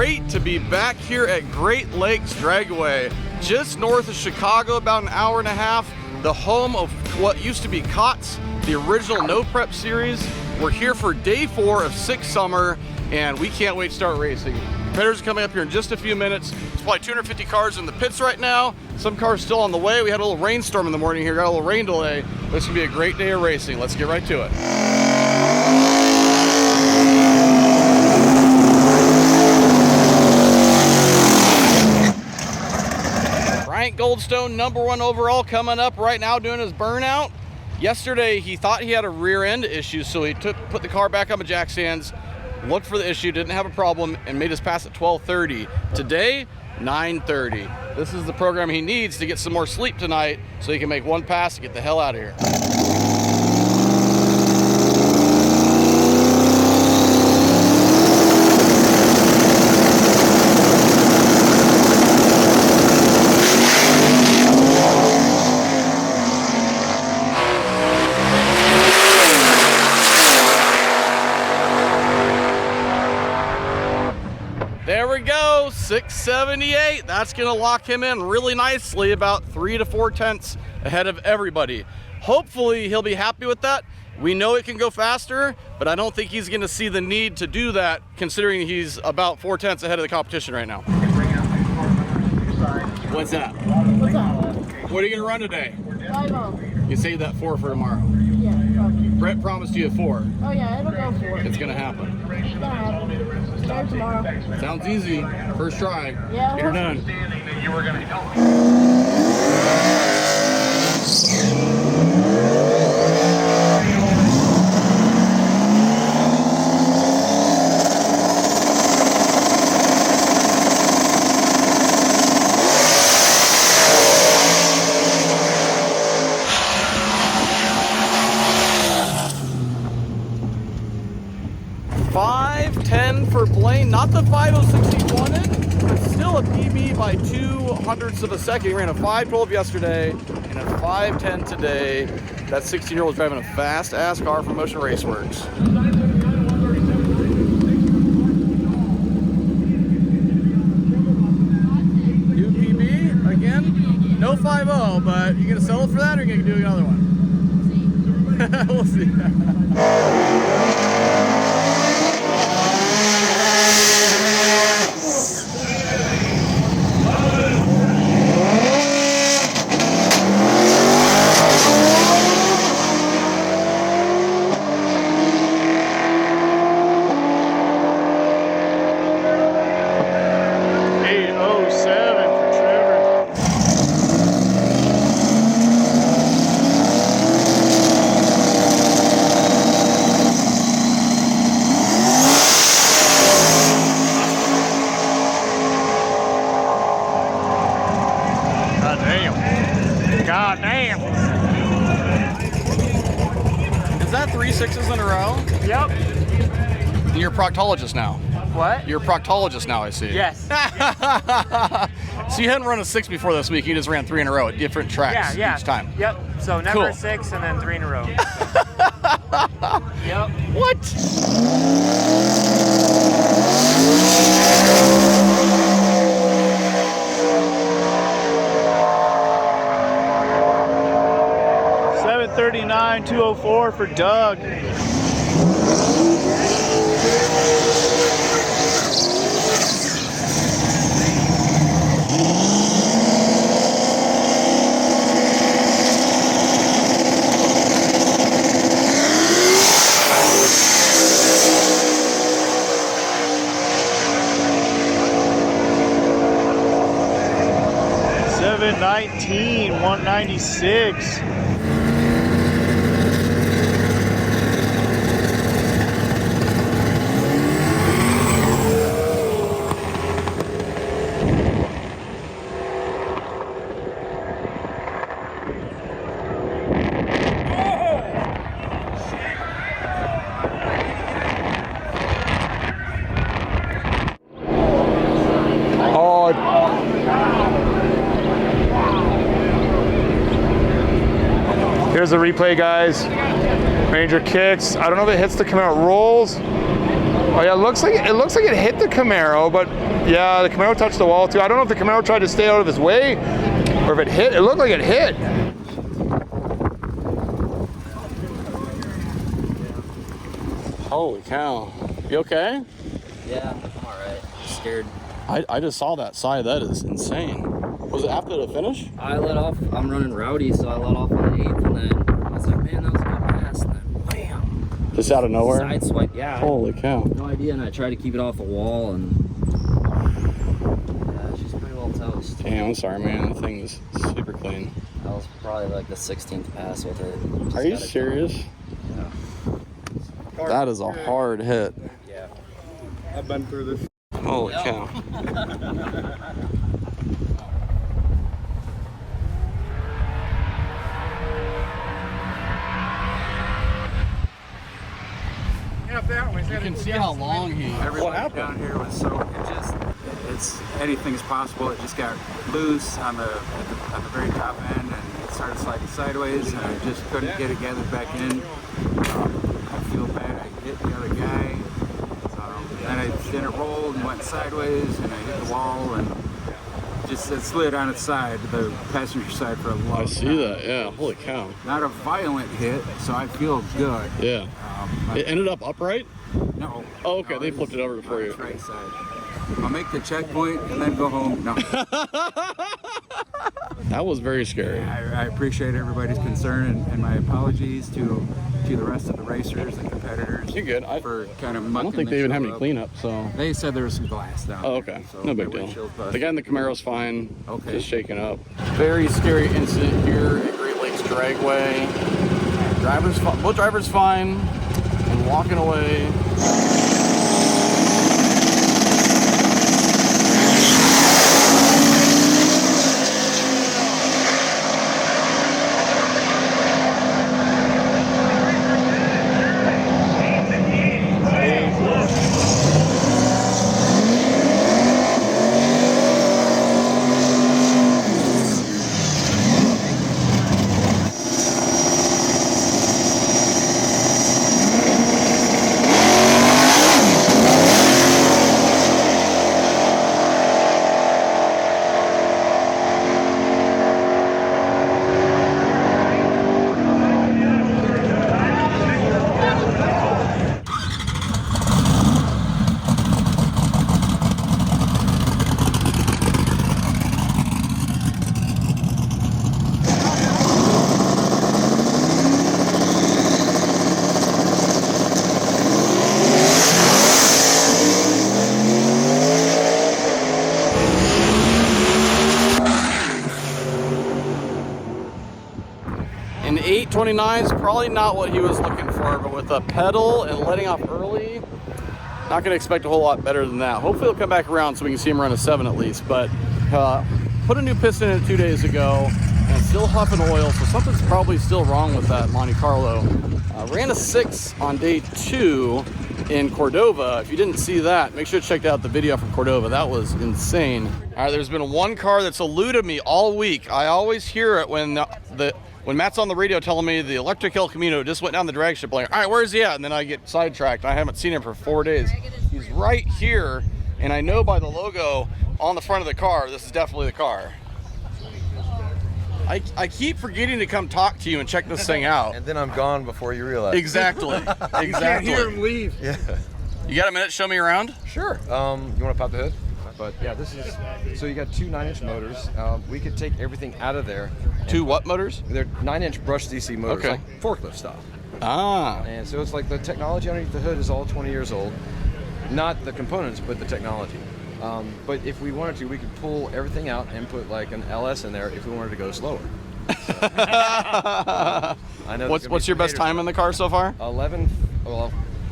great to be back here at Great Lakes Dragaway, just north of Chicago, about an hour and a half, the home of what used to be COTS, the original No Prep series. We're here for day 4 of 6 summer, and we can't wait to start racing. Competitors are coming up here in just a few minutes. There's probably 250 cars in the pits right now. Some cars still on the way. We had a little rainstorm in the morning here, got a little rain delay. This will be a great day of racing. Let's get right to it. Frank Goldstone, #1 overall, coming up right now doing his burnout. Yesterday, he thought he had a rear end issue, so he put the car back on the jack stands, looked for the issue, didn't have a problem, and made his pass at 12:30. Today, 9:30. This is the program he needs to get some more sleep tonight so he can make one pass and get the hell out of here. There we go, 678. That's gonna lock him in really nicely, about 3 to 4 tenths ahead of everybody. Hopefully he'll be happy with that. We know it can go faster, but I don't think he's gonna see the need to do that considering he's about 4 tenths ahead of the competition right now. What's that? What's up? What are you gonna run today? 5-0. You save that 4 for tomorrow. Yeah, probably. Brett promised you a 4. Oh yeah, it'll go 4. It's gonna happen. It's gonna happen. Start tomorrow. Sounds easy. First try. Yeah. Get her done. You were going to help. 5:10 for Blaine, not the 5:06 he wanted, but still a PB by 0.02 of a second. He ran a 5:12 yesterday and a 5:10 today. That 16-year-old driving a fast-ass car from Motion Raceworks. New PB again? No 5.0, but you gonna settle for that or you gonna do another one? We'll see. God damn. Is that 3 6s in a row? Yep. You're a proctologist now. What? You're a proctologist now, I see. Yes. So you hadn't run a 6 before this week. You just ran 3 in a row at different tracks each time. Yep. So never Cool. 6 and then 3 in a row. Yep. What? $739, $204 for Doug. $719, $196. Here's the replay, guys. Ranger kicks. I don't know if it hits the Camaro, rolls. Oh yeah, it looks like it hit the Camaro, but yeah, the Camaro touched the wall too. I don't know if the Camaro tried to stay out of his way or if it hit. It looked like it hit. Holy cow. You okay? Yeah, I'm alright. Scared. I just saw that side. That is insane. Was it after the finish? I let off. I'm running rowdy, so I let off on the 8th, and then I was like, man, that was a good pass. And then wham! Just out of nowhere? Side swipe, yeah. Holy cow. No idea, and I tried to keep it off the wall, and yeah, she's pretty well toast. Damn, I'm sorry, man. The thing is super clean. That was probably like the 16th pass with it. Just Are you got it serious? done. Yeah. That is a hard hit. Yeah. I've been through this. Holy cow. You can see how long he. What happened? Down here was so it's anything's possible. It just got loose on the at the very top end, and it started sliding sideways, and I just couldn't get it gathered back in. I feel bad. I hit the other guy, and then it rolled and went sideways, and I hit the wall, and just it slid on its side, the passenger side, for a long time. I see that. Yeah. Holy cow. Not a violent hit, so I feel good. Yeah. It ended up upright? No. Oh, okay. No, they flipped it over for you. Right side. I'll make the checkpoint and then go home. No. That was very scary. I appreciate everybody's concern, and my apologies to the rest of the racers and competitors. You're good. For kind of I don't think they even have any cleanup, so. They said there was some glass down Oh, there, okay. so No big my deal. windshield's busted. The guy in the Camaro's fine. Okay. Just shaking up. Very scary incident here at Great Lakes Dragaway. Both drivers fine and walking away. An 829 is probably not what he was looking for, but with a pedal and letting off early, not going to expect a whole lot better than that. Hopefully he'll come back around so we can see him run a 7 at least, but put a new piston in it 2 days ago and still huffing oil, so something's probably still wrong with that Monte Carlo. Ran a 6 on day 2 in Cordova. If you didn't see that, make sure to check out the video from Cordova. That was insane. All right, there's been one car that's eluded me all week. I always hear it when Matt's on the radio telling me the electric El Camino just went down the drag strip, like, all right, where's he at? And then I get sidetracked. I haven't seen him for 4 days. He's right here, and I know by the logo on the front of the car, this is definitely the car. I keep forgetting to come talk to you and check this thing out. And then I'm gone before you realize. Exactly. Exactly. You can't hear him leave. Yeah. You got a minute to show me around? Sure. You want to pop the hood? But yeah, this is, so you got two 9-inch motors. We could take everything out of there. Two what motors? They're 9-inch brushed DC motors, Okay. like forklift style. Ah. And so it's like the technology underneath the hood is all 20 years old. Not the components, but the technology. But if we wanted to, we could pull everything out and put like an LS in there if we wanted to go slower. So, I know What's your best time in the car so far?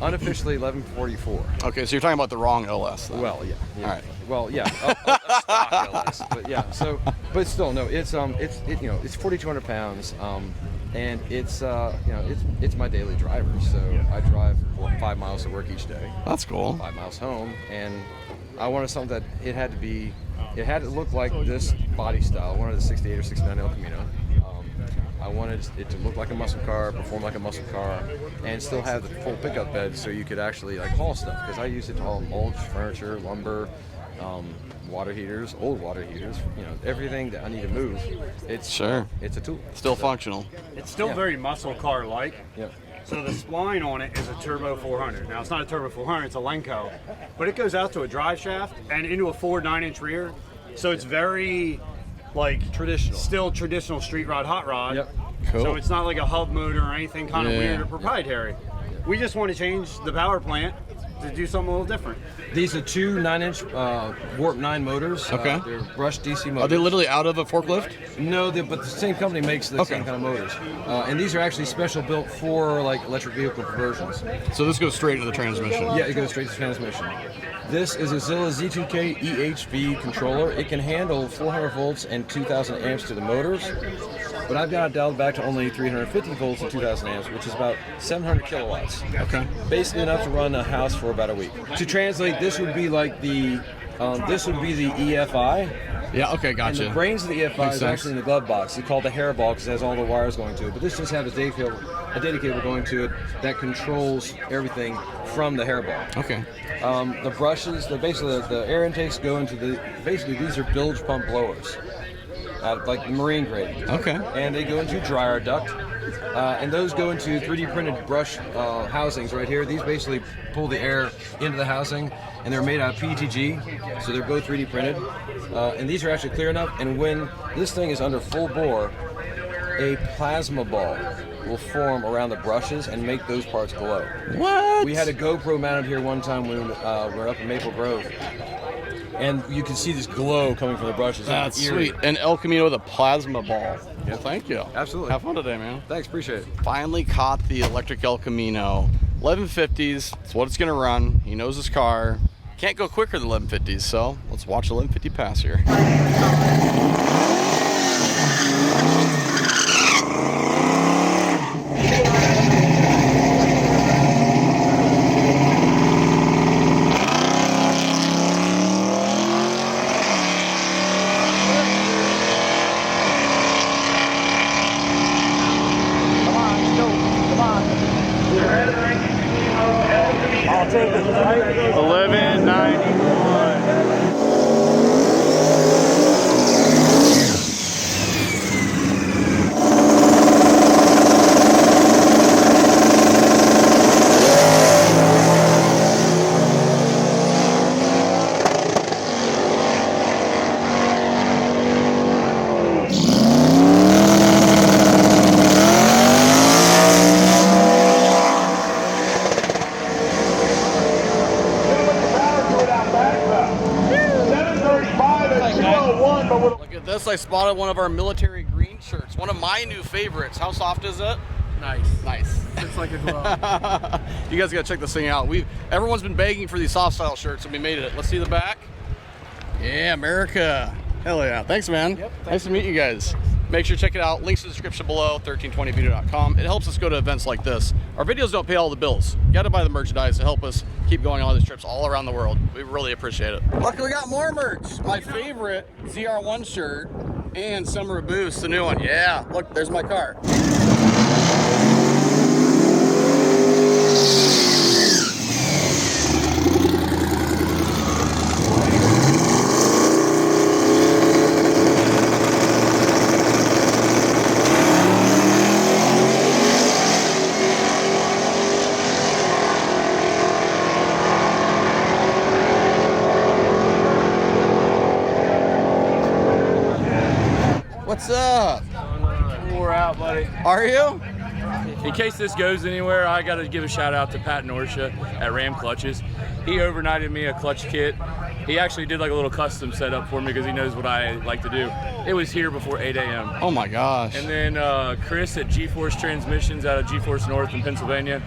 Unofficially 11:44. Okay, so you're talking about the wrong LS then. Well, yeah. All right. Well, yeah. A stock LS, but yeah. So, but still, no. It's 4,200 pounds, and it's it's my daily driver. So I drive 5 miles to work each day. That's cool. 5 miles home, and I wanted something that it had to look like this body style. I wanted a 68 or 69 El Camino. I I wanted it to look like a muscle car, perform like a muscle car, and still have the full pickup bed so you could actually like haul stuff. Because I use it to haul mulch, furniture, lumber, water heaters, old water heaters, you know, everything that I need to move. It's it's a tool. Still functional. It's still very muscle car like. Yep. So the spline on it is a Turbo 400. Now it's not a Turbo 400, it's a Lenco, but it goes out to a drive shaft and into a Ford 9-inch rear. So it's very like traditional, still traditional street rod, hot rod. Yep. Cool. So it's not like a hub motor or anything kind of weird or proprietary. We just want to change the power plant to do something a little different. These are two 9-inch Warp 9 motors. Okay. They're brushed DC motors. Are they literally out of a forklift? No, but the same company makes the same kind of motors. And these are actually special built for like electric vehicle conversions. So this goes straight into the transmission. Yeah, it goes straight to transmission. This is a Zilla Z2K EHV controller. It can handle 400 volts and 2,000 amps to the motors, but I've got it dialed back to only 350 volts and 2,000 amps, which is about 700 kilowatts. Okay. Basically enough to run a house for about a week. To translate, this would be like the EFI. Yeah, okay, gotcha. And the brains of the EFI Makes is sense. actually in the glove box. It's called the hairball because it has all the wires going to it. But this just has a data cable going to it that controls everything from the hairball. Okay. The brushes, the air intakes go into basically these are bilge pump blowers, like marine grade. Okay. And they go into dryer duct. And those go into 3D printed brush housings right here. These basically pull the air into the housing, and they're made out of PETG, so they're both 3D printed. And these are actually clear enough, and when this thing is under full bore, a plasma ball will form around the brushes and make those parts glow. What? We had a GoPro mounted here one time when we were up in Maple Grove, and you can see this glow coming from the brushes. That's It's eerie. sweet. And El Camino with a plasma ball. Well, thank you. Absolutely. Have fun today, man. Thanks, appreciate it. Finally caught the electric El Camino. 1150s, it's what it's gonna run. He knows his car. Can't go quicker than 1150s, so let's watch 1150 pass here. I'll take it. 1191. Look at this, I spotted one of our military green shirts. One of my new favorites. How soft is it? Nice. Nice. It's like a glove. You guys gotta check this thing out. Everyone's been begging for these soft style shirts, and we made it. Let's see the back. Yeah, America. Hell yeah. Thanks, man. Yep, nice to meet you guys. Make sure to check it out. Links in the description below, 1320video.com. It helps us go to events like this. Our videos don't pay all the bills. You gotta buy the merchandise to help us keep going on these trips all around the world. We really appreciate it. Look, we got more merch. My favorite ZR1 shirt and Summer Boost, the new one. Yeah, look, there's my car. What's up? We're out, buddy. Are you? In case this goes anywhere, I got to give a shout out to Pat Norsha at Ram Clutches. He overnighted me a clutch kit. He actually did like a little custom setup for me because he knows what I like to do. It was here before 8 a.m. Oh my gosh. And then Chris at G-Force Transmissions out of G-Force North in Pennsylvania.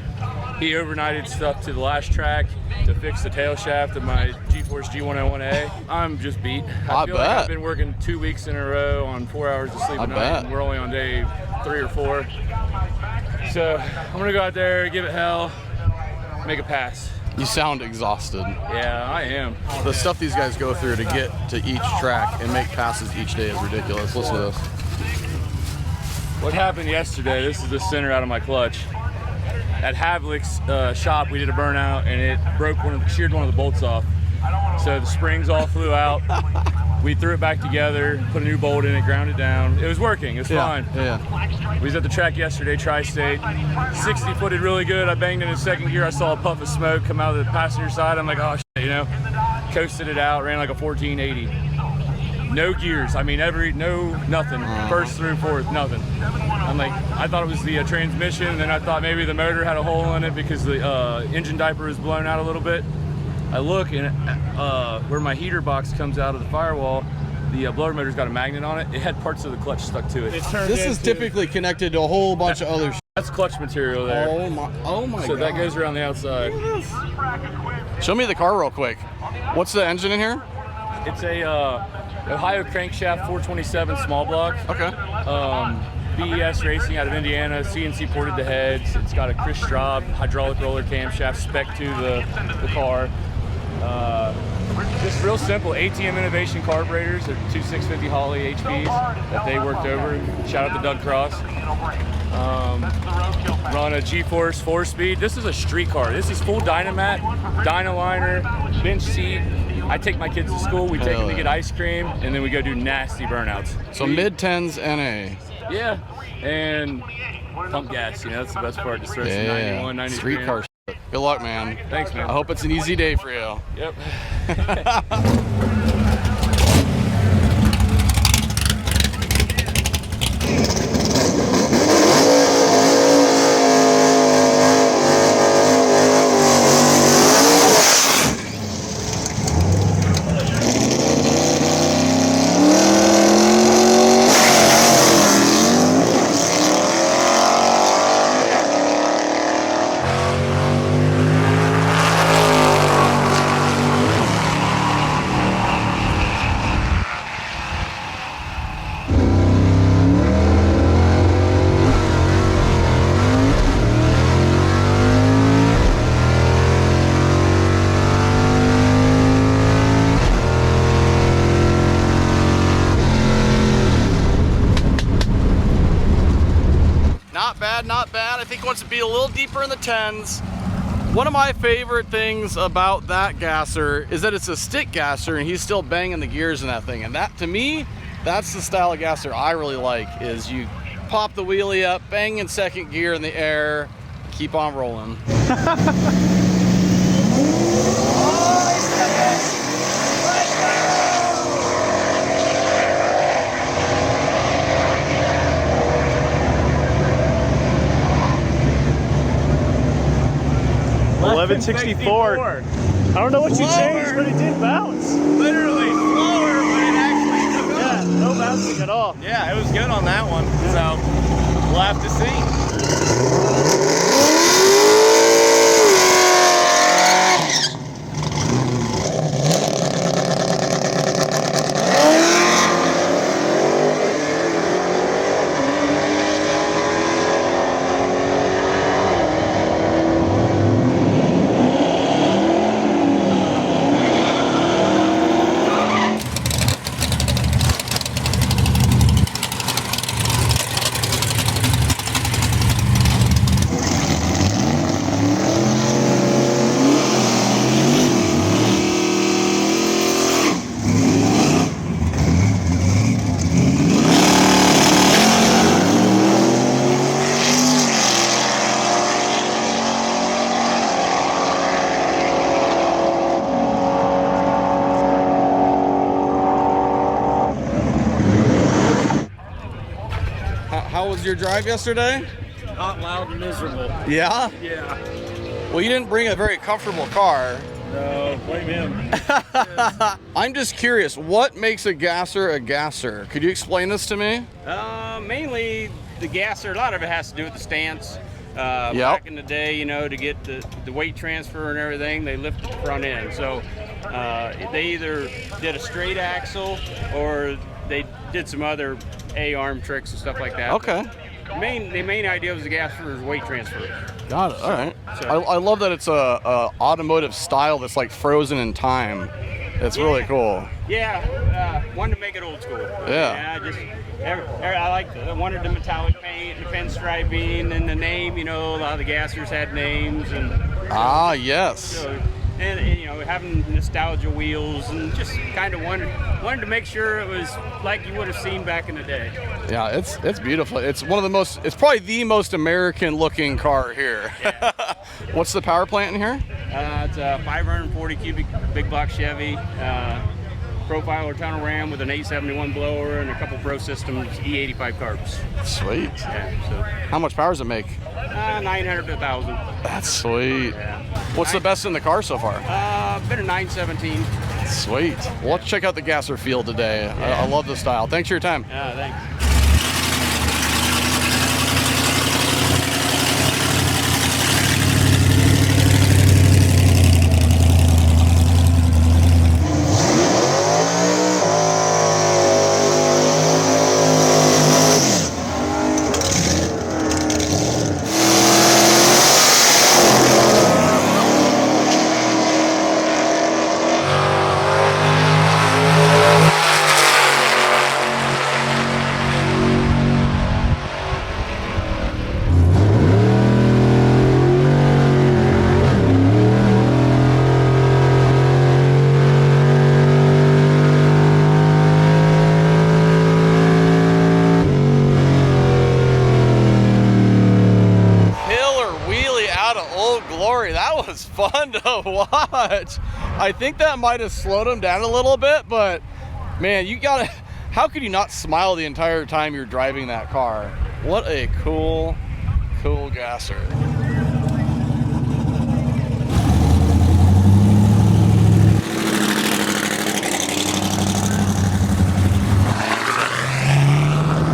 He overnighted stuff to the last track to fix the tail shaft of my G-Force G101A. I'm just beat. I feel like I've been working 2 weeks in a row on 4 hours of sleep a night, and we're only on day 3 or 4. So I'm gonna go out there, give it hell, make a pass. You sound exhausted. Yeah, I am. The stuff these guys go through to get to each track and make passes each day is ridiculous. Listen to this. What happened yesterday, this is the center out of my clutch. At Havlick's shop, we did a burnout and it sheared one of the bolts off. So the springs all flew out. We threw it back together, put a new bolt in it, ground it down. It was working, it was fine. Yeah. We was at the track yesterday, Tri-State. 60 footed really good. I banged in the second gear. I saw a puff of smoke come out of the passenger side. I'm like, oh shit, you know. Coasted it out, ran like a 1480. No gears, I mean nothing. First through fourth, nothing. I'm like, I thought it was the transmission, and then I thought maybe the motor had a hole in it because the engine diaper was blown out a little bit. I look, and where my heater box comes out of the firewall, the blower motor's got a magnet on it. It had parts of the clutch stuck to it. This is typically connected to a whole bunch of other That's clutch material there. Oh my So God. that goes around the outside. Show me the car real quick. What's the engine in here? It's a Ohio crankshaft 427 small block. Okay. BES Racing out of Indiana. CNC ported the heads. It's got a Chris Straub hydraulic roller camshaft spec to the car. Just real simple ATM Innovation carburetors. They're 2650 Holley HPs that they worked over. Shout out to Doug Cross. Run a G-Force 4-speed. This is a street car. This is full Dynamat, Dynaliner, bench seat. I take my kids to school, we take them to get ice cream, and then we go do nasty burnouts. So mid-10s NA. Yeah, and pump gas, you know, that's the best part. Just throw some 91, 93. Street car shit. Good luck, man. Thanks, man. I hope it's an easy day for you. Yep. Not bad. I think it wants to be a little deeper in the 10s. One of my favorite things about that gasser is that it's a stick gasser and he's still banging the gears in that thing. And that, to me, that's the style of gasser I really like, is you pop the wheelie up, bang in second gear in the air, keep on rolling. 1164. I don't know what you changed, but it did bounce. Literally slower, but it actually took off. Yeah, no bouncing at all. Yeah, it was good on that one. So we'll have to see. How was your drive yesterday? Hot, loud, and miserable. Yeah? Yeah. Well, you didn't bring a very comfortable car. No, blame him. I'm just curious, what makes a gasser a gasser? Could you explain this to me? Mainly the gasser, a lot of it has to do with the stance. Back in the day, you know, to get the weight transfer and everything, they lifted the front end. So they either did a straight axle or they did some other A-arm tricks and stuff like that. Okay. The main idea was the gasser is weight transfer. Got it. All right. So, I love that it's a automotive style that's like frozen in time. It's really cool. Yeah, wanted to make it old school. Yeah. Just I wanted the metallic paint, the pinstriping, and the name. You know, a lot of the gassers had names, and yes. So, and you know, having nostalgia wheels, and just kind of wanted to make sure it was like you would have seen back in the day. Yeah, it's beautiful. It's one of the most. It's probably the most American looking car here. Yeah. What's the power plant in here? It's a 540 cubic big block Chevy. Profiler tunnel ram with an 871 blower and a couple Pro Systems E85 carbs. Sweet. Yeah, so. How much power does it make? 900 to 1,000. That's sweet. Yeah. What's the best in the car so far? Been a 917. Sweet. Well, let's check out the gasser field today. I love the style. Thanks for your time. Thanks. That was fun to watch. I think that might have slowed him down a little bit, but man, how could you not smile the entire time you're driving that car? What a cool gasser.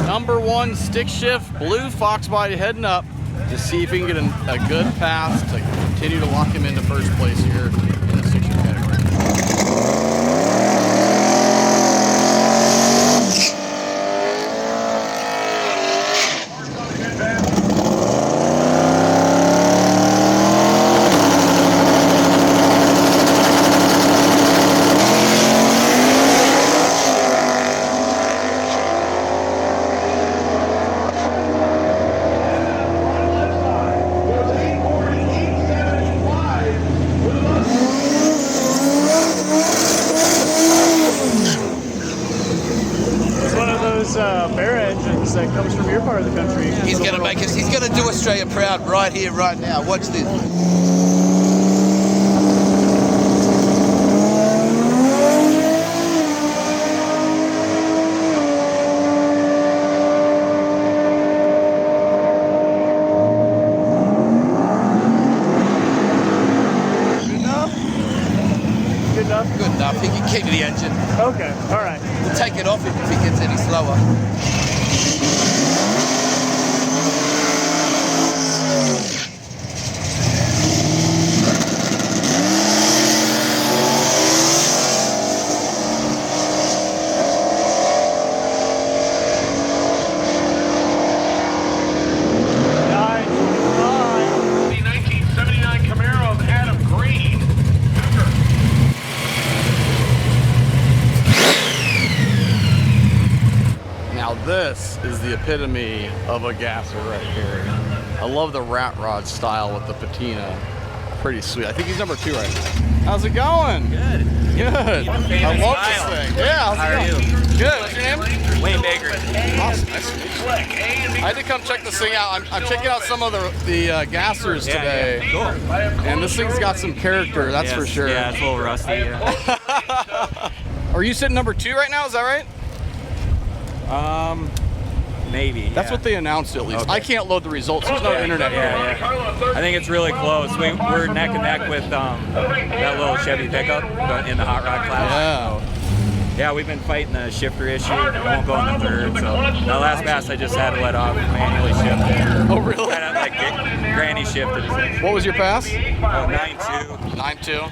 Number 1 stick shift, blue fox body heading up to see if we can get a good pass to continue to lock him into first place here in the 6-year category. Bear engines that comes from your part of the country. He's going to make us. He's going to do Australia proud right here, right now. Watch this. Good enough? Good enough. He can keep the engine. Okay, all right. We'll take it off if it gets any slower. The 1979 Camaro of Adam Green. Now this is the epitome of a gasser right here. I love the rat rod style with the patina. Pretty sweet. I think he's number 2 right now. How's it going? Good. Good. I love this thing. Yeah. How are you? Good. What's your name? Wayne Baker. Awesome. Nice to meet you. I had to come check this thing out. I'm checking out some of the gassers today. Yeah, cool. And this thing's got some character, that's for sure. Yeah, it's a little rusty. Yeah. Are you sitting number 2 right now? Is that right? Maybe. That's what they announced at least. Okay. I can't load the results. There's no internet here. Yeah. I think it's really close. We're neck and neck with that little Chevy pickup in the hot rod class. Yeah. So, yeah, we've been fighting the shifter issue. It won't go in the third. So the last pass I just had to let off manually shift. Oh, really? Kind of like granny shifted. What was your pass? 9.2. 9.2.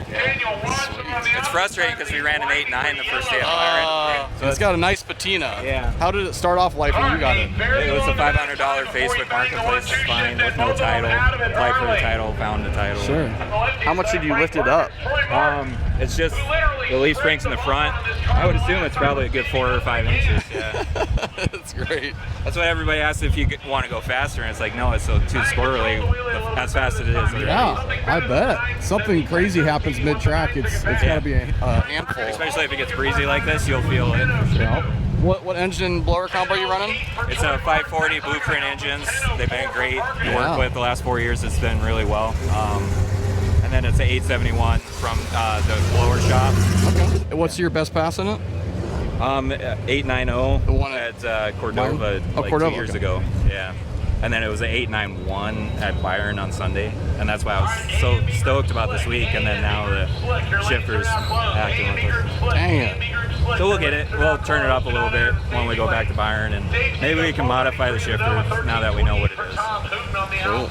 It's frustrating because we ran an 8.9 the first day of firing. So it's got a nice patina. Yeah. How did it start off life when you got it? It was a $500 Facebook Marketplace find with no title. Applied for the title, found the title. Sure. How much did you lift it up? It's just the leaf springs in the front. I would assume it's probably a good 4 or 5 inches. Yeah. That's great. That's what everybody asks if you want to go faster, and it's like, no, it's so too squirrely as fast as it is. Yeah, I bet. Something crazy happens mid-track. It's gotta be a handful. Especially if it gets breezy like this, you'll feel it. Yeah. What engine blower combo are you running? It's a 540 Blueprint engines. They've been great to work with the last 4 years. It's been really well. And then it's an 871 from the blower shop. Okay. What's your best pass in it? 890. The one at Cordova like Cordova, 2 years ago. Yeah. And then it was an 891 at Byron on Sunday. And that's why I was so stoked about this week. And then now the shifter's acting with us. Dang it. So we'll get it. We'll turn it up a little bit when we go back to Byron. And maybe we can modify the shifter now that we know what it is. Cool.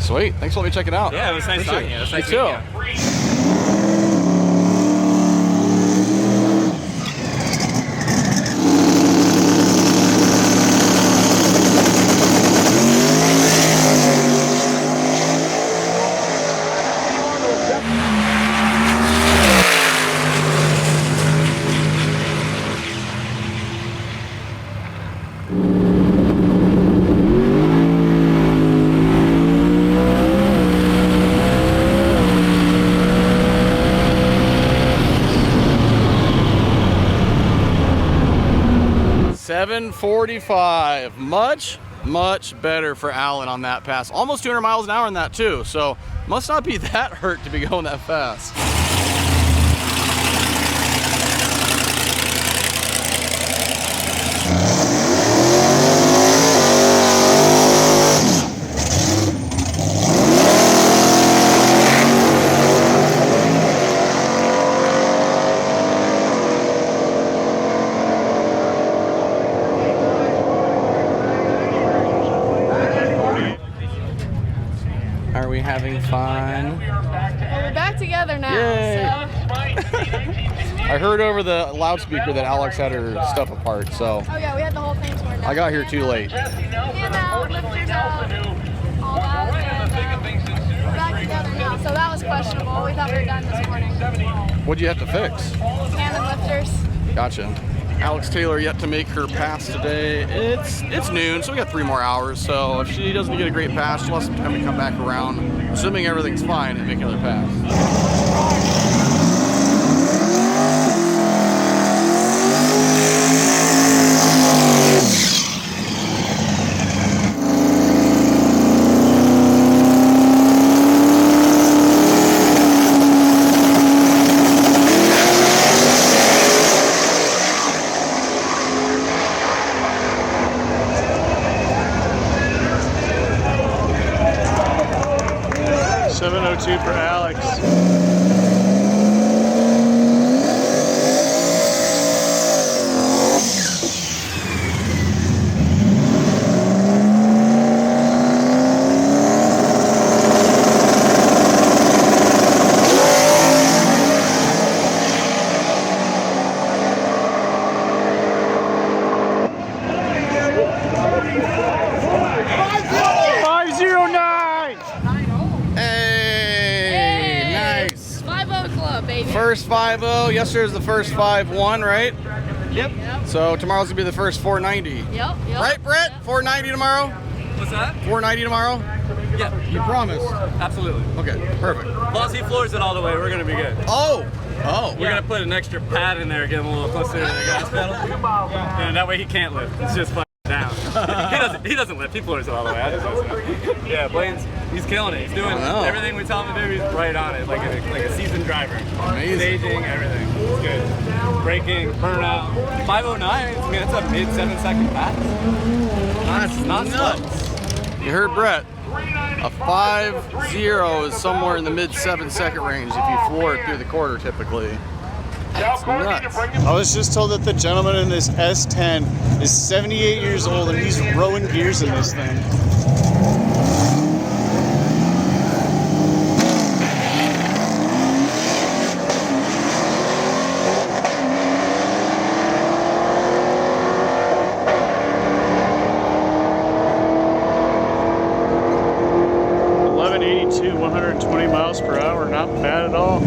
Sweet. Thanks for letting me check it out. Yeah, it was nice talking to you. It was nice you meeting too. you. .45. Much better for Alan on that pass. Almost 200 miles an hour in that too, so must not be that hurt to be going that fast. Are we having fun? Well, we're back together now. Yay. So. I heard over the loudspeaker that Alex had her stuff apart, so Oh yeah, we had the whole thing torn down. I got here too late. Hand out, lifters out, all that, and we're back together now. So that was questionable. We thought we were done this morning. What'd you have to fix? Tandem lifters. Gotcha. Alex Taylor yet to make her pass today. It's noon, so we got 3 more hours. So if she doesn't get a great pass, she'll have some time to come back around, assuming everything's fine, and make another pass. .702 for Alex. First 5.0. Yesterday was the first 5.1, right? Yep. So tomorrow's gonna be the first 490. Yep. Right, Brett? 490 tomorrow? What's that? 490 tomorrow? Yeah. You promise? Absolutely. Okay, perfect. As long as he floors it all the way, we're gonna be good. Oh. We're gonna put an extra pad in there, get him a little closer to the gas pedal. And that way he can't lift. It's just fucking down. he doesn't lift. He floors it all the way. I just listen. Yeah, Blaine's, he's killing it. He's doing everything we tell him to do. He's right on it, like a seasoned driver. Amazing. Staging, everything. It's good. Braking, burnout. 509. I mean, it's a mid 7-second pass. That's not nuts. You heard Brett. A 5.0 is somewhere in the mid 7-second range if you floor it through the quarter typically. That's nuts. I was just told that the gentleman in this S10 is 78 years old and he's rowing gears in this thing. .182, 120 miles per hour, not bad at all.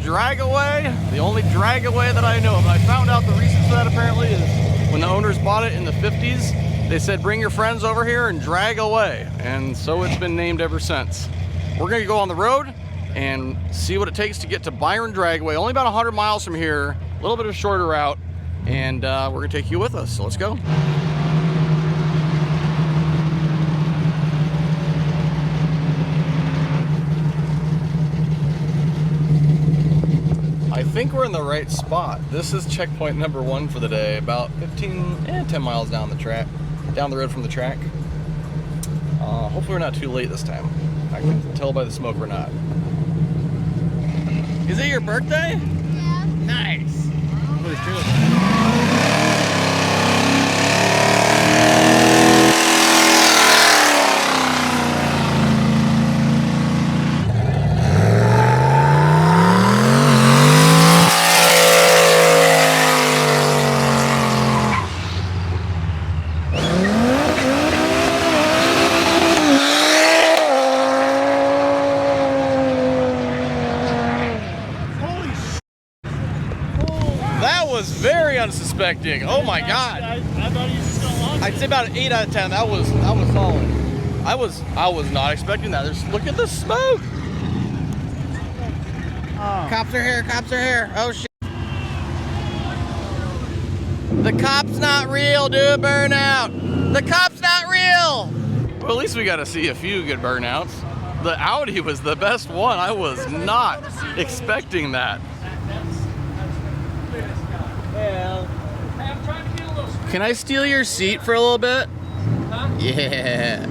Dragaway, the only Dragaway that I know of. I found out the reason for that apparently is when the owners bought it in the 50s, they said bring your friends over here and drag away, and so it's been named ever since. We're gonna go on the road and see what it takes to get to Byron Dragaway. Only about 100 miles from here, a little bit of a shorter route, and we're gonna take you with us, so let's go. I think we're in the right spot. This is checkpoint number 1 for the day, about 10 miles down the track, down the road from the track. Hopefully we're not too late this time. I can tell by the smoke we're not. Is it your birthday? Yeah. Nice. Was very unsuspecting. Oh my god. I thought he was just gonna launch. I'd say about an 8 out of 10. That was solid. I was not expecting that. Look at the smoke. Oh. Cops are here. Cops are here. Oh shit. The cop's not real. Do a burnout. The cop's not real. Well, at least we got to see a few good burnouts. The Audi was the best one. I was not expecting that. Can I steal your seat for a little bit? Huh? Yeah.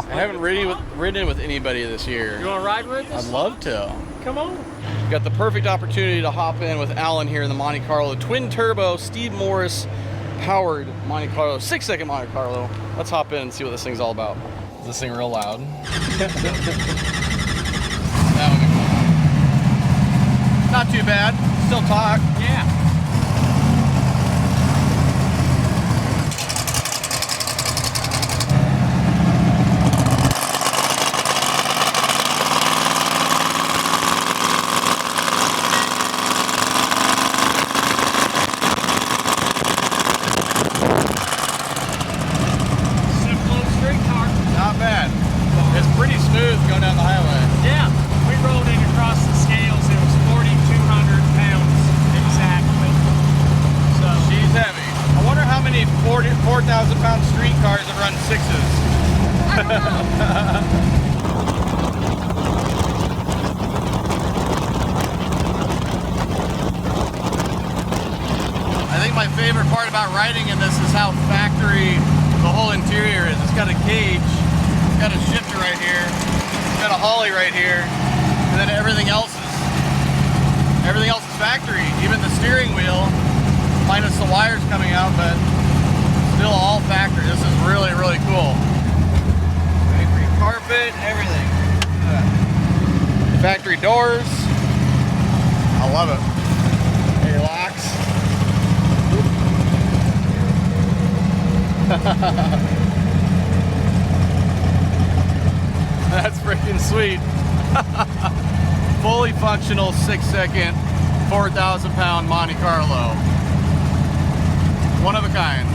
I haven't ridden with anybody this year. You want to ride with us? I'd love to. Come on. Got the perfect opportunity to hop in with Alan here in the Monte Carlo twin turbo Steve Morris powered Monte Carlo 6-second Monte Carlo. Let's hop in and see what this thing's all about. Is this thing real loud? That one. Not too bad. Still talk. Yeah. I think my favorite part about riding in this is how factory the whole interior is. It's got a cage, it's got a shifter right here, it's got a Holly right here, and then everything else is factory. Even the steering wheel, minus the wires coming out, but still all factory. This is really, really cool. Factory carpet, everything. Factory doors. I love it. Hey, locks. That's freaking sweet. Fully functional 6-second, 4,000-pound Monte Carlo. One of a kind.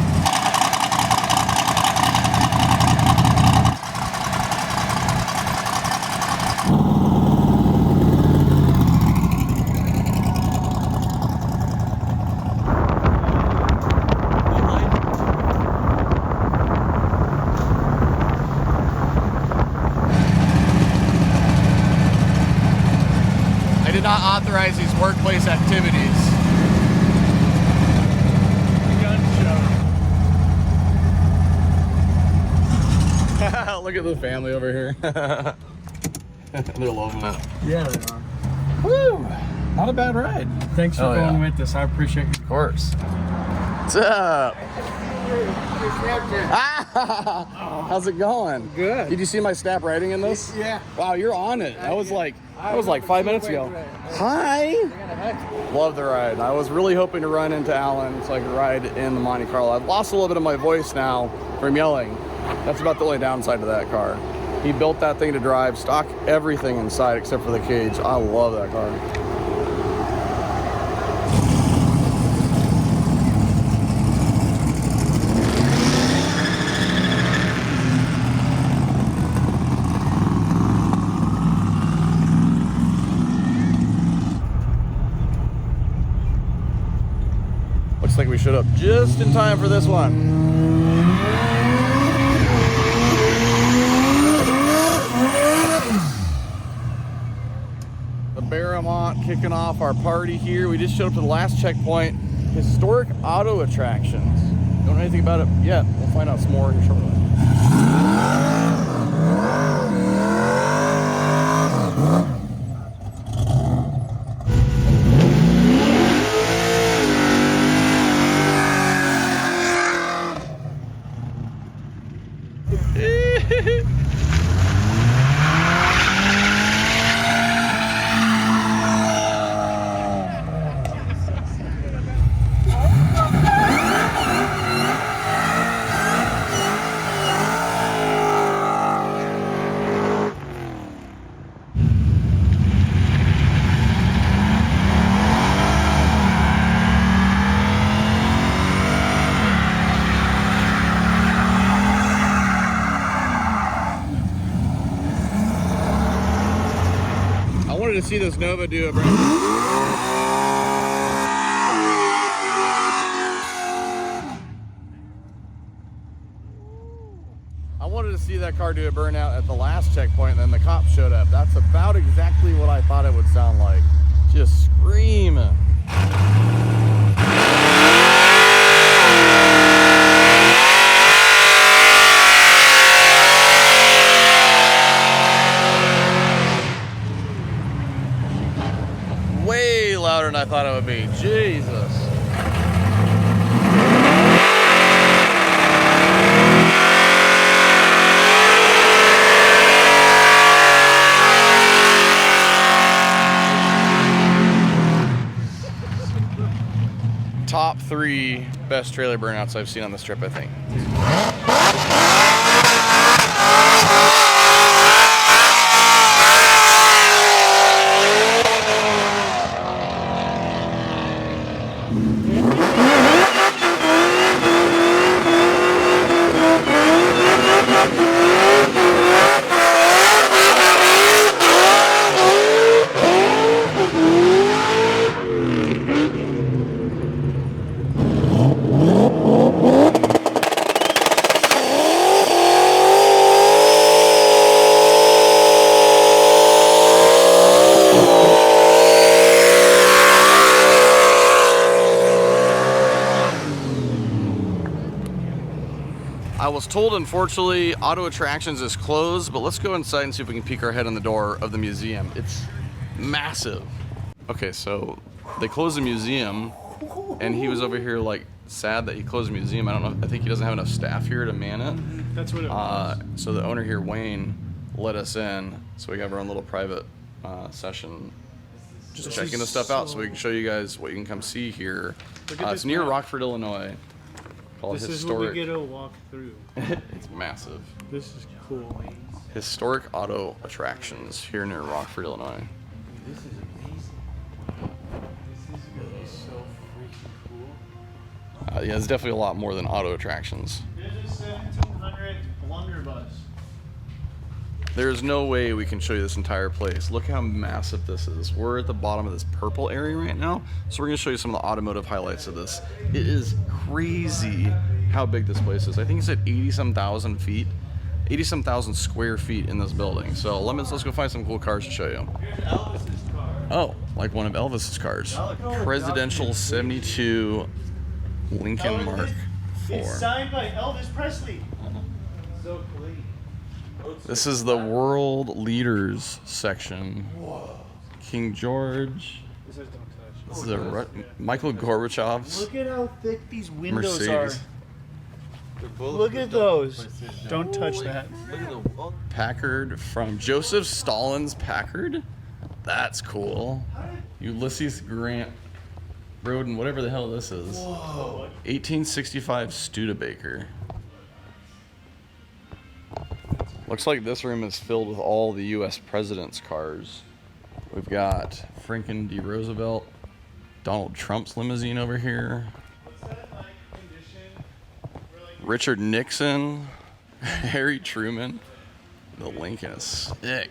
Not authorize these workplace activities. Look at the family over here. They're loving it. Yeah, they are. Woo! Not a bad ride. Thanks for going with us. I appreciate it. Of course. What's up? How's it going? Good. Did you see my snap riding in this? Yeah. Wow, you're on it. That was like 5 minutes ago. Hi. Love the ride. I was really hoping to run into Alan so I could ride in the Monte Carlo. I've lost a little bit of my voice now from yelling. That's about the only downside to that car. He built that thing to drive, stock everything inside except for the cage. I love that car. Looks like we showed up just in time for this one. The Barramont kicking off our party here. We just showed up to the last checkpoint. Historic auto attractions. Don't know anything about it yet. We'll find out some more here shortly. To see this Nova do it, bro. I wanted to see that car do a burnout at the last checkpoint, and then the cops showed up. That's about exactly what I thought it would sound like. Just screaming. Way louder than I thought it would be. Jesus. Top 3 best trailer burnouts I've seen on this trip, I think. I was told, unfortunately, Auto Attractions is closed, but let's go inside and see if we can peek our head in the door of the museum. It's massive. Okay, so they closed the museum, and he was over here like sad that he closed the museum. I don't know. I think he doesn't have enough staff here to man it. That's what it was. So the owner here, Wayne, let us in, so we have our own little private session, just checking the stuff out, so we can show you guys what you can come see here. It's near Rockford, Illinois. This is what we get to walk through. It's massive. This is cool. Historic auto attractions here near Rockford, Illinois. This is amazing. This is so freaking cool. Yeah, it's definitely a lot more than auto attractions. There's a 1700 blunderbuss. There's no way we can show you this entire place. Look how massive this is. We're at the bottom of this purple area right now, so we're gonna show you some of the automotive highlights of this. It is crazy how big this place is. I think it's at 80-some thousand feet, 80-some thousand square feet in this building. So let's go find some cool cars to show you. Oh, like one of Elvis's cars. Presidential 72 Lincoln Mark IV. It's signed by Elvis Presley. So clean. This is the world leaders section. Whoa. King George. This is a Michael Gorbachev's. Look at how thick these windows Mercedes. are. Look at those. Don't touch that. Packard from Joseph Stalin's Packard. That's cool. Ulysses Grant Roden, whatever the hell this is. Whoa. 1865 Studebaker. Looks like this room is filled with all the U.S. president's cars. We've got Franklin D. Roosevelt, Donald Trump's limousine over here, Richard Nixon, Harry Truman. The Lincoln is sick.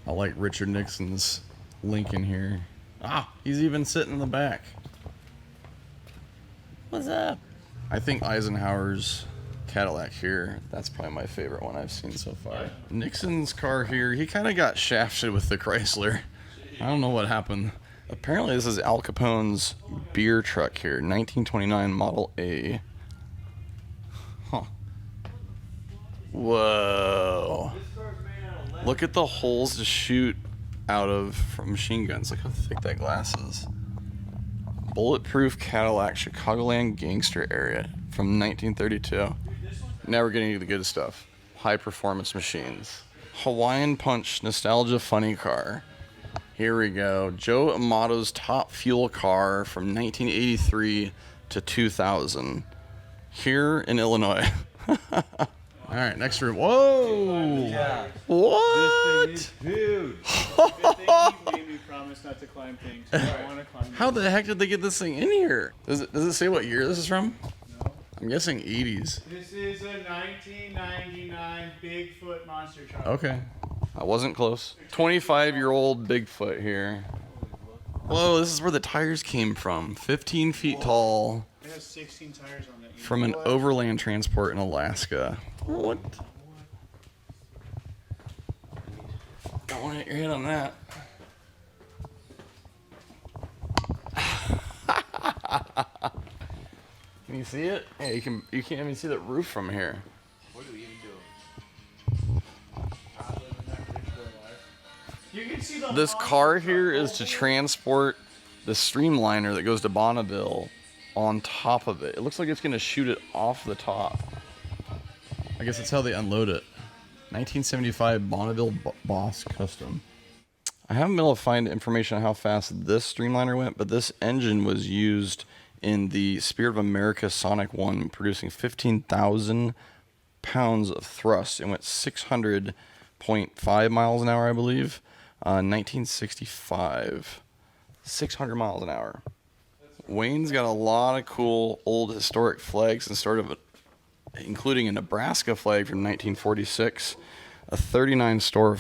I like Richard Nixon's Lincoln here. Ah, he's even sitting in the back. What's up? I think Eisenhower's Cadillac here, that's probably my favorite one I've seen so far. Nixon's car here, he kind of got shafted with the Chrysler. I don't know what happened. Apparently this is Al Capone's beer truck here, 1929 Model A. Huh. Whoa. Look at the holes to shoot out of from machine guns. Look how thick that glass is. Bulletproof Cadillac Chicagoland Gangster Area from 1932. Now we're getting to the good stuff. High performance machines. Hawaiian Punch Nostalgia Funny Car. Here we go. Joe Amato's top fuel car from 1983 to 2000. Here in Illinois. All right, next room. Whoa! Yeah. What? This thing is huge. Good thing you made me promise not to climb things. I want to climb. How the heck did they get this thing in here? Does it say what year this is from? No. I'm guessing 80s. This is a 1999 Bigfoot monster truck. Okay. I wasn't close. 25-year-old Bigfoot here. Whoa, this is where the tires came from. 15 feet tall. It has 16 tires on it. From an overland transport in Alaska. What? Don't want to hit your head on that. Can you see it? Yeah, you can't even see the roof from here. What do we even do? You can see the This car here is to transport the Streamliner that goes to Bonneville on top of it. It looks like it's gonna shoot it off the top. I guess that's how they unload it. 1975 Bonneville Boss Custom. I haven't been able to find information on how fast this Streamliner went, but this engine was used in the Spirit of America Sonic 1, producing 15,000 pounds of thrust. It went 600.5 miles an hour, I believe, 1965. 600 miles an hour. Wayne's got a lot of cool old historic flags, and sort of including a Nebraska flag from 1946, a 39 star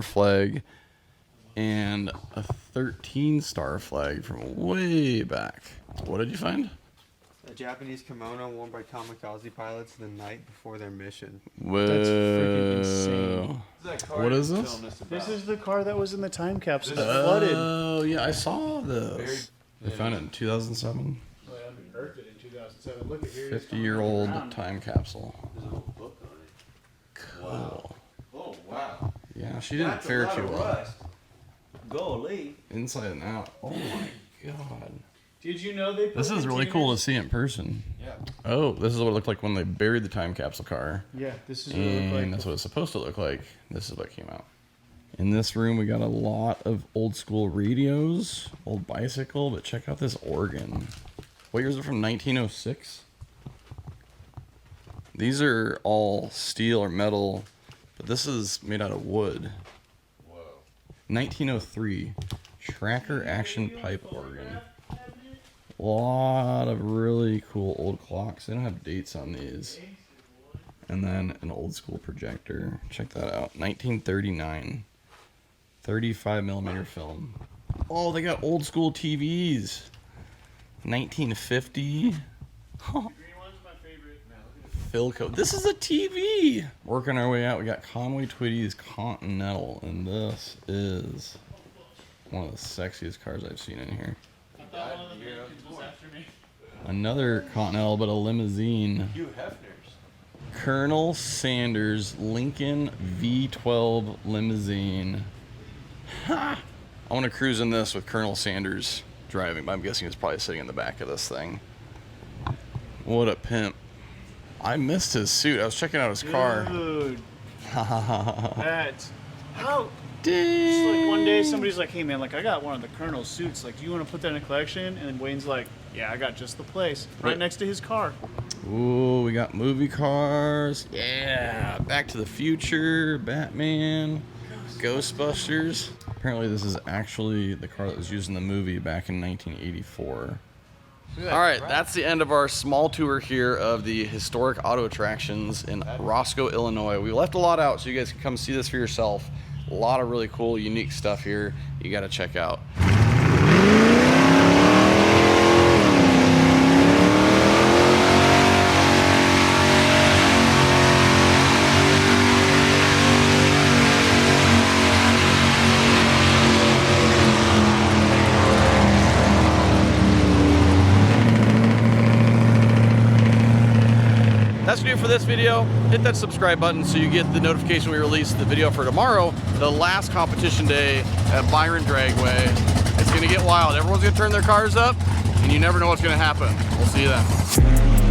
flag, and a 13 star flag from way back. What did you find? A Japanese kimono worn by kamikaze pilots the night before their mission. Whoa. That's freaking insane. What is this? This is the car that was in the time capsule. Flooded. Oh, yeah, I saw this. They found it in 2007. Oh, yeah, I unearthed it in 2007. Look at here. 50-year-old time capsule. There's a whole book on it. Cool. Wow. Oh, wow. Yeah, she didn't That's fare a lot too of well. rust. Golly. Inside and out. Oh my god. Did you know they put This is really cool to see in person. Yeah. Oh, this is what it looked like when they buried the time capsule car. Yeah, this is what it looked like. And that's what it's supposed to look like. This is what came out. In this room, we got a lot of old school radios, old bicycle, but check out this organ. What year is it from? 1906? These are all steel or metal, but this is made out of wood. Whoa. 1903, Tracker Action Pipe Organ. A lot of really cool old clocks. They don't have dates on these. And then an old school projector. Check that out. 1939. 35 millimeter film. Oh, they got old school TVs. 1950. Huh. Philco. This is a TV. Working our way out, we got Conway Twitty's Continental, and this is one of the sexiest cars I've seen in here. Another Continental, but a limousine. Hugh Hefner's. Colonel Sanders Lincoln V12 limousine. Ha! I want to cruise in this with Colonel Sanders driving, but I'm guessing he's probably sitting in the back of this thing. What a pimp. I missed his suit. I was checking out his car. Dude. That's how. Dang. Just like one day somebody's like, hey man, like I got one of the Colonel's suits. Like, do you want to put that in a collection? And then Wayne's like, yeah, I got just the place. Right next to his car. Ooh, we got movie cars. Yeah. Back to the Future, Batman, Ghostbusters. Apparently this is actually the car that was used in the movie back in 1984. All right, that's the end of our small tour here of the historic auto attractions in Roscoe, Illinois. We left a lot out so you guys can come see this for yourself. A lot of really cool, unique stuff here you got to check out. That's gonna do it for this video. Hit that subscribe button so you get the notification we release the video for tomorrow, the last competition day at Byron Dragaway. It's gonna get wild. Everyone's gonna turn their cars up, and you never know what's gonna happen. We'll see you then.